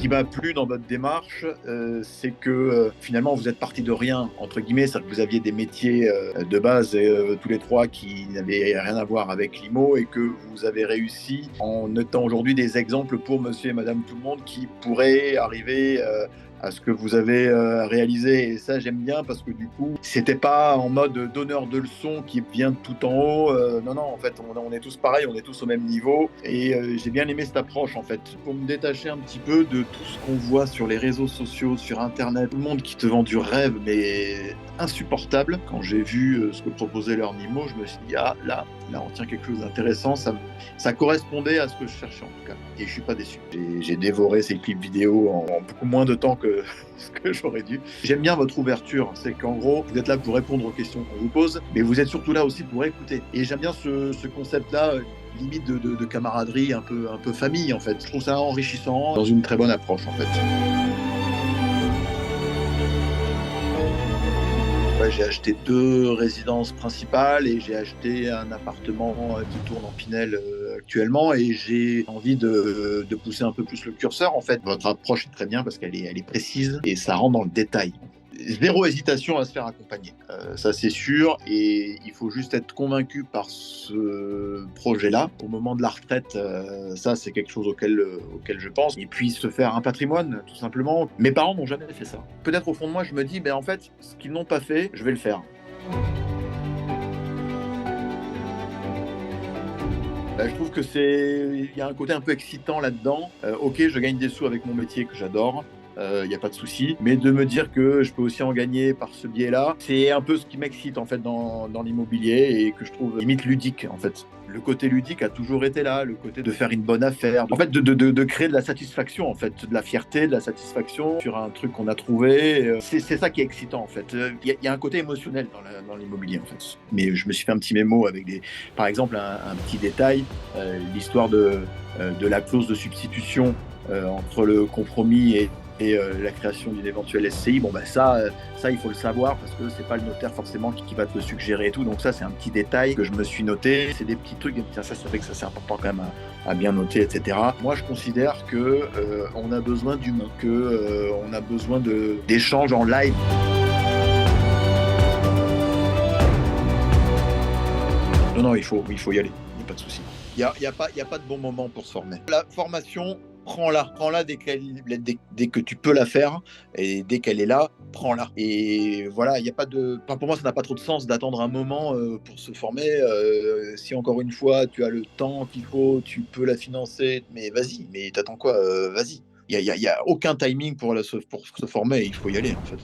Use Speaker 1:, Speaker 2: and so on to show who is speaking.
Speaker 1: qui m'a plu dans votre démarche, c'est que finalement vous êtes parti de rien, entre guillemets, c'est-à-dire que vous aviez des métiers de base tous les trois qui n'avaient rien à voir avec l'IMO et que vous avez réussi en étant aujourd'hui des exemples pour monsieur et madame tout le monde qui pourraient arriver à ce que vous avez réalisé. Et ça, j'aime bien parce que du coup, c'était pas en mode donneur de leçons qui vient tout en haut. Non, en fait, on est tous pareils, on est tous au même niveau. Et j'ai bien aimé cette approche, en fait. Pour me détacher un petit peu de tout ce qu'on voit sur les réseaux sociaux, sur Internet, tout le monde qui te vend du rêve, mais insupportable. Quand j'ai vu ce que proposait leur Nimo, je me suis dit, ah, là, on tient quelque chose d'intéressant. Ça correspondait à ce que je cherchais, en tout cas. Et je suis pas déçu. J'ai dévoré ces clips vidéo en beaucoup moins de temps que ce que j'aurais dû. J'aime bien votre ouverture, c'est qu'en gros, vous êtes là pour répondre aux questions qu'on vous pose, mais vous êtes surtout là aussi pour écouter. Et j'aime bien ce concept-là, limite de camaraderie, un peu famille, en fait. Je trouve ça enrichissant, dans une très bonne approche, en fait. Ouais, j'ai acheté 2 résidences principales et j'ai acheté un appartement qui tourne en Pinel actuellement, et j'ai envie de pousser un peu plus le curseur, en fait. Votre approche est très bien parce qu'elle est précise et ça rentre dans le détail. Zéro hésitation à se faire accompagner, ça c'est sûr, et il faut juste être convaincu par ce projet-là. Au moment de la retraite, ça c'est quelque chose auquel je pense. Et puis se faire un patrimoine, tout simplement. Mes parents n'ont jamais fait ça. Peut-être au fond de moi, je me dis, en fait, ce qu'ils n'ont pas fait, je vais le faire. Je trouve que il y a un côté un peu excitant là-dedans. Ok, je gagne des sous avec mon métier que j'adore. Il n'y a pas de souci, mais de me dire que je peux aussi en gagner par ce biais-là, c'est un peu ce qui m'excite en fait dans l'immobilier et que je trouve limite ludique en fait. Le côté ludique a toujours été là, le côté de faire une bonne affaire, en fait de créer de la satisfaction, en fait, de la fierté, de la satisfaction sur un truc qu'on a trouvé. C'est ça qui est excitant en fait. Il y a un côté émotionnel dans l'immobilier en fait. Mais je me suis fait un petit mémo avec par exemple un petit détail, l'histoire de la clause de substitution entre le compromis et la création d'une éventuelle SCI. Ça il faut le savoir parce que c'est pas le notaire forcément qui va te le suggérer et tout. Donc ça c'est un petit détail que je me suis noté. C'est des petits trucs. Tiens, ça c'est vrai que ça c'est important quand même à bien noter, etc. Moi je considère que on a besoin d'humain, que on a besoin d'échanges en live. Non, il faut y aller. Il n'y a pas de souci. Il y a pas de bon moment pour se former. La formation, prends-la dès que tu peux la faire, et dès qu'elle est là, prends-la. Et voilà, il y a pas de, enfin, pour moi, ça n'a pas trop de sens d'attendre un moment pour se former. Si encore une fois, tu as le temps qu'il faut, tu peux la financer, mais vas-y. Mais t'attends quoi? Vas-y. Il y a aucun timing pour se former. Il faut y aller en fait.